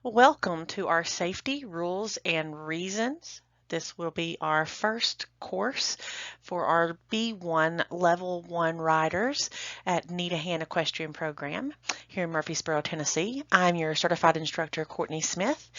Welcome to our safety rules and reasons. This will be our first course for our B1 Level 1 riders at Nedahan Equestrian Program here in Murfreesboro, Tennessee. I'm your certified instructor, Courtney Smith,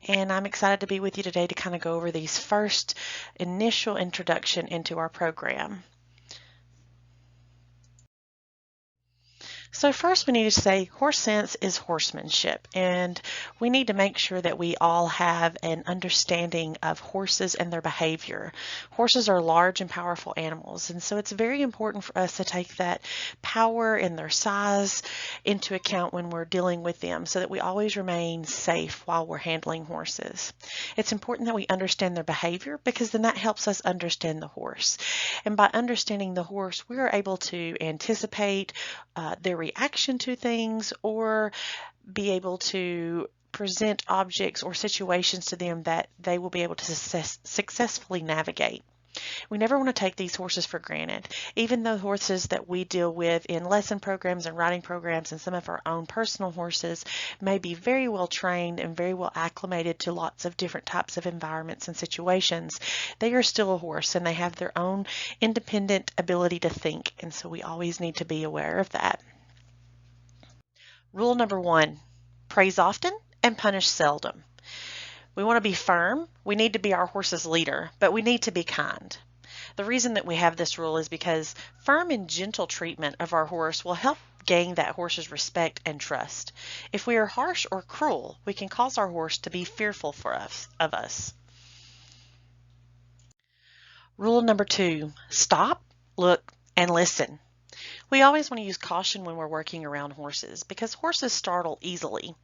and I'm excited to be with you today to kind of go over these first initial introduction into our program. So first we need to say horse sense is horsemanship, and we need to make sure that we all have an understanding of horses and their behavior. Horses are large and powerful animals, and so it's very important for us to take that power and their size into account when we're dealing with them so that we always remain safe while we're handling horses. It's important that we understand their behavior because then that helps us understand the horse. And by understanding the horse, we are able to anticipate their reaction to things or be able to present objects or situations to them that they will be able to successfully navigate. We never want to take these horses for granted. Even though horses that we deal with in lesson programs and riding programs and some of our own personal horses may be very well trained and very well acclimated to lots of different types of environments and situations, they are still a horse and they have their own independent ability to think, and so we always need to be aware of that. Rule number 1, praise often and punish seldom. We want to be firm. We need to be our horse's leader, but we need to be kind. The reason that we have this rule is because firm and gentle treatment of our horse will help gain that horse's respect and trust. If we are harsh or cruel, we can cause our horse to be fearful of us. Rule number 2, stop, look, and listen. We always want to use caution when we're working around horses because horses startle easily.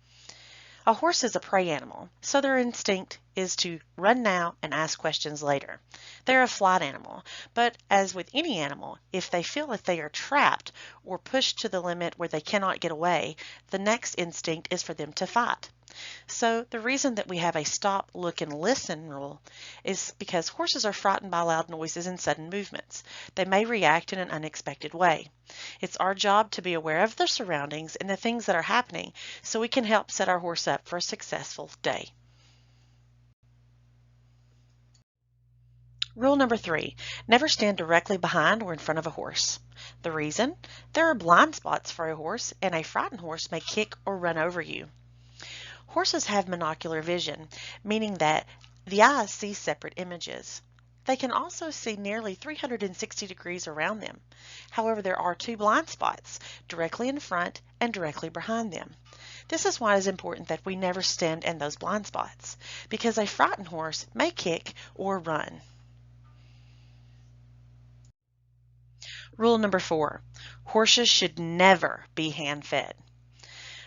A horse is a prey animal, so their instinct is to run now and ask questions later. They're a flight animal, but as with any animal, if they feel that they are trapped or pushed to the limit where they cannot get away, the next instinct is for them to fight. So the reason that we have a stop, look, and listen rule is because horses are frightened by loud noises and sudden movements. They may react in an unexpected way. It's our job to be aware of their surroundings and the things that are happening so we can help set our horse up for a successful day. Rule number 3, never stand directly behind or in front of a horse. The reason? There are blind spots for a horse and a frightened horse may kick or run over you. Horses have monocular vision, meaning that the eyes see separate images. They can also see nearly 360 degrees around them. However, there are two blind spots, directly in front and directly behind them. This is why it is important that we never stand in those blind spots, because a frightened horse may kick or run. Rule number 4, horses should never be hand-fed.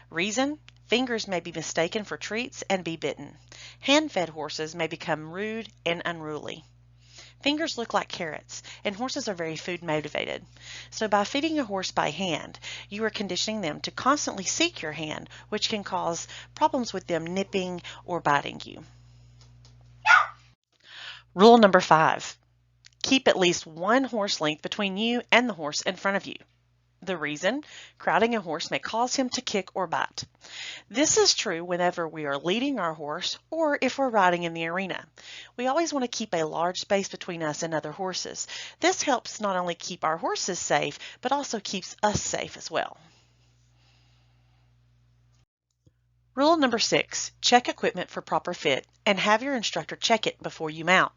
Reason? Fingers may be mistaken for treats and be bitten. Hand-fed horses may become rude and unruly. Fingers look like carrots, and horses are very food motivated. So by feeding a horse by hand, you are conditioning them to constantly seek your hand, which can cause problems with them nipping or biting you. Rule number 5, keep at least one horse length between you and the horse in front of you. The reason? Crowding a horse may cause him to kick or bite. This is true whenever we are leading our horse or if we're riding in the arena. We always want to keep a large space between us and other horses. This helps not only keep our horses safe, but also keeps us safe as well. Rule number 6, check equipment for proper fit and have your instructor check it before you mount.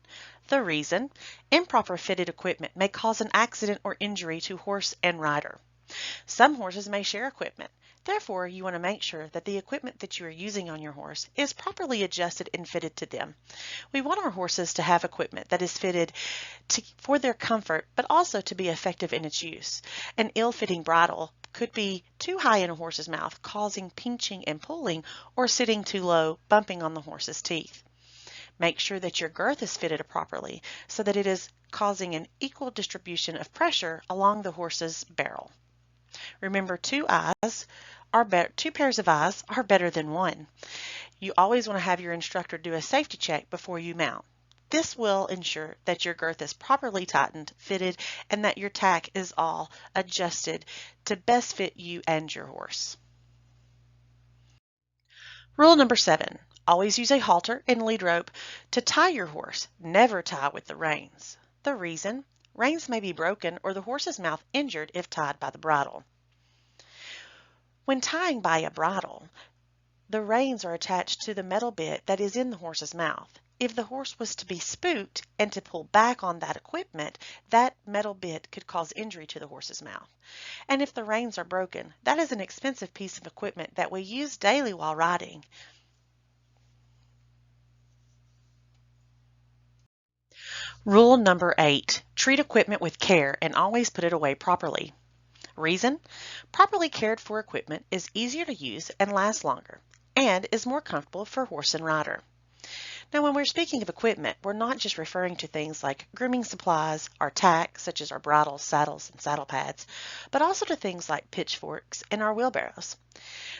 The reason? Improper fitted equipment may cause an accident or injury to horse and rider. Some horses may share equipment. Therefore, you want to make sure that the equipment that you are using on your horse is properly adjusted and fitted to them. We want our horses to have equipment that is fitted for their comfort, but also to be effective in its use. An ill-fitting bridle could be too high in a horse's mouth, causing pinching and pulling, or sitting too low, bumping on the horse's teeth. Make sure that your girth is fitted properly so that it is causing an equal distribution of pressure along the horse's barrel. Remember, two pairs of eyes are better than one. You always want to have your instructor do a safety check before you mount. This will ensure that your girth is properly tightened, fitted, and that your tack is all adjusted to best fit you and your horse. Rule number 7, always use a halter and lead rope to tie your horse. Never tie with the reins. The reason? Reins may be broken or the horse's mouth injured if tied by the bridle. When tying by a bridle, the reins are attached to the metal bit that is in the horse's mouth. If the horse was to be spooked and to pull back on that equipment, that metal bit could cause injury to the horse's mouth. And if the reins are broken, that is an expensive piece of equipment that we use daily while riding. Rule number 8, treat equipment with care and always put it away properly. Reason? Properly cared for equipment is easier to use and lasts longer, and is more comfortable for horse and rider. Now, when we're speaking of equipment, we're not just referring to things like grooming supplies, our tack, such as our bridles, saddles, and saddle pads, but also to things like pitchforks and our wheelbarrows.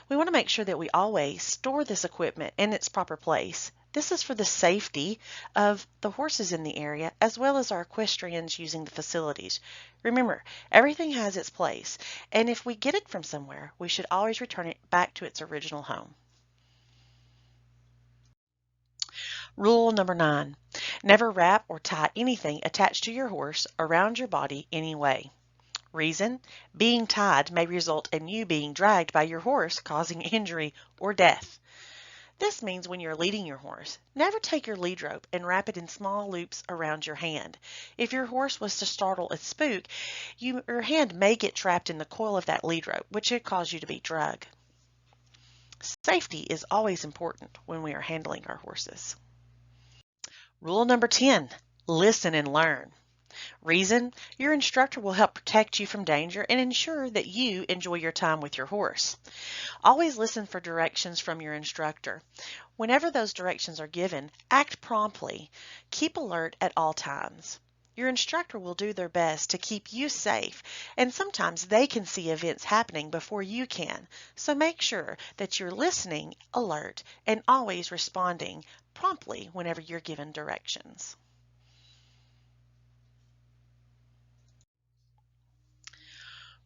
We want to make sure that we always store this equipment in its proper place. This is for the safety of the horses in the area, as well as our equestrians using the facilities. Remember, everything has its place, and if we get it from somewhere, we should always return it back to its original home. Rule number 9, never wrap or tie anything attached to your horse around your body anyway. Reason? Being tied may result in you being dragged by your horse, causing injury or death. This means when you're leading your horse, never take your lead rope and wrap it in small loops around your hand. If your horse was to startle and spook, your hand may get trapped in the coil of that lead rope, which could cause you to be dragged. Safety is always important when we are handling our horses. Rule number 10, listen and learn. Reason? Your instructor will help protect you from danger and ensure that you enjoy your time with your horse. Always listen for directions from your instructor. Whenever those directions are given, act promptly. Keep alert at all times. Your instructor will do their best to keep you safe, and sometimes they can see events happening before you can. So make sure that you're listening, alert, and always responding promptly whenever you're given directions.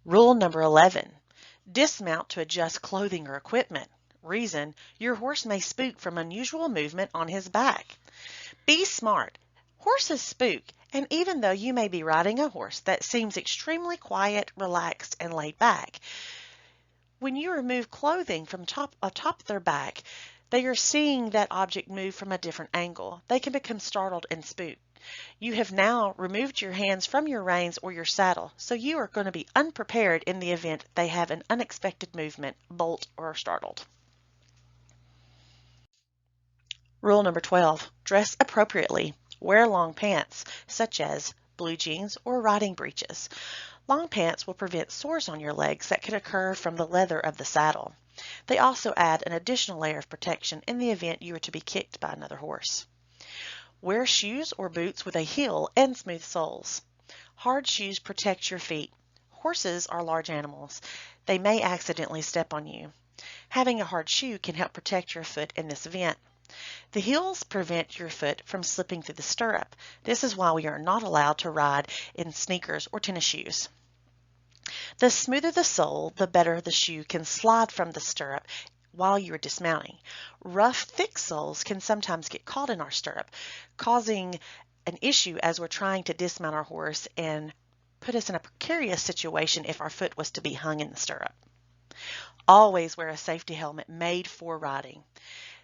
Rule number 11, dismount to adjust clothing or equipment. Reason, your horse may spook from unusual movement on his back. Be smart. Horses spook, and even though you may be riding a horse that seems extremely quiet, relaxed, and laid back, when you remove clothing from atop their back, they are seeing that object move from a different angle. They can become startled and spooked. You have now removed your hands from your reins or your saddle, so you are going to be unprepared in the event they have an unexpected movement, bolt, or are startled. Rule number 12, dress appropriately. Wear long pants, such as blue jeans or riding breeches. Long pants will prevent sores on your legs that could occur from the leather of the saddle. They also add an additional layer of protection in the event you are to be kicked by another horse. Wear shoes or boots with a heel and smooth soles. Hard shoes protect your feet. Horses are large animals. They may accidentally step on you. Having a hard shoe can help protect your foot in this event. The heels prevent your foot from slipping through the stirrup. This is why we are not allowed to ride in sneakers or tennis shoes. The smoother the sole, the better the shoe can slide from the stirrup while you are dismounting. Rough, thick soles can sometimes get caught in our stirrup, causing an issue as we're trying to dismount our horse and put us in a precarious situation if our foot was to be hung in the stirrup. Always wear a safety helmet made for riding.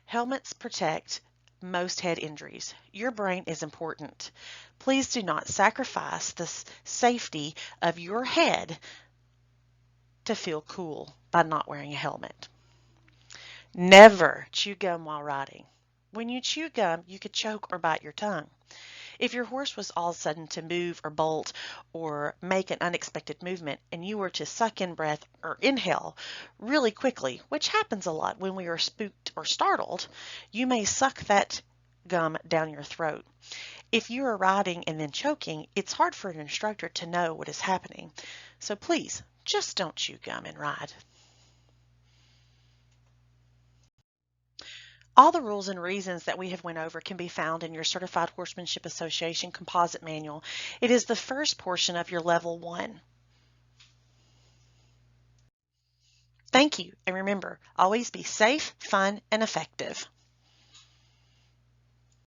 Helmets protect most head injuries. Your brain is important. Please do not sacrifice the safety of your head to feel cool by not wearing a helmet. Never chew gum while riding. When you chew gum, you could choke or bite your tongue. If your horse was all of a sudden to move or bolt or make an unexpected movement and you were to suck in breath or inhale really quickly, which happens a lot when we are spooked or startled, you may suck that gum down your throat. If you are riding and then choking, it's hard for an instructor to know what is happening. So please, just don't chew gum and ride. All the rules and reasons that we have went over can be found in your Certified Horsemanship Association Composite Manual. It is the first portion of your Level 1. Thank you, and remember, always be safe, fun, and effective.